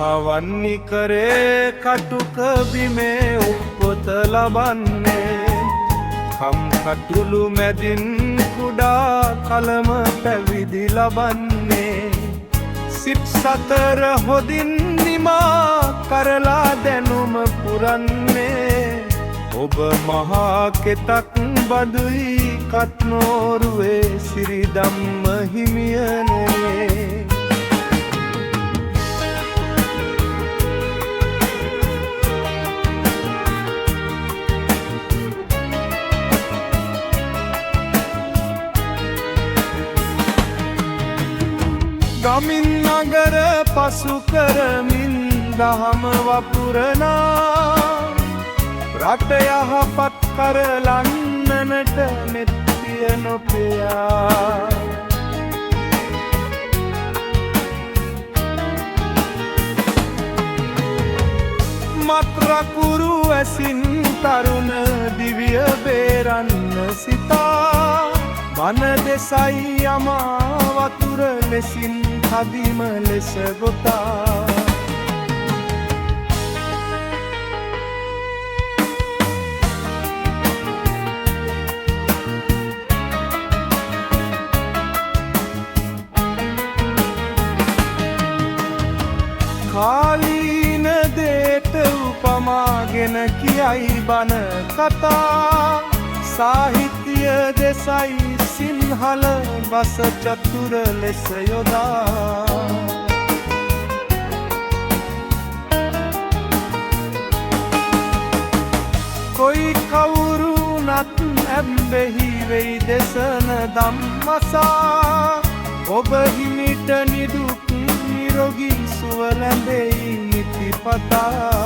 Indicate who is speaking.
Speaker 1: මහවන්නි කරේ කටුක බිමේ උප්පොත ලබන්නේ කම් කටුළු මැදින් කුඩා කලම පැවිදි ලබන්නේ සිත් සතර හොදින් නිමා කරලා දැනුම පුරන්නේ ඔබ මහා කෙතක් බදුයි කත්නෝරුවේ සිරිදම්ම හිමියනේ ගමින් නගර පසු කරමින් දහම වපුරනා රට යහපත් කරලන්නනට නෙත්තිය නොපෙයා මත්රකුරු ඇසින් තරුණ දිවිය බේරන්න සිතා මන දෙසයි යමා වතුර ලෙසින් කදිම ලෙස ගොතා කාලීන දේට උපමාගෙන කියයි බන කතා සාහිත්‍ය දෙසයි සිංහල බස චතුර ලෙස යොදා කොයි කවුරු නත් ඇම්බෙහි වෙයි දෙසන ධම්මසා ඔබ හිමිට නිදුක් නිරෝගී සුව ලැබෙයි නිතිපතා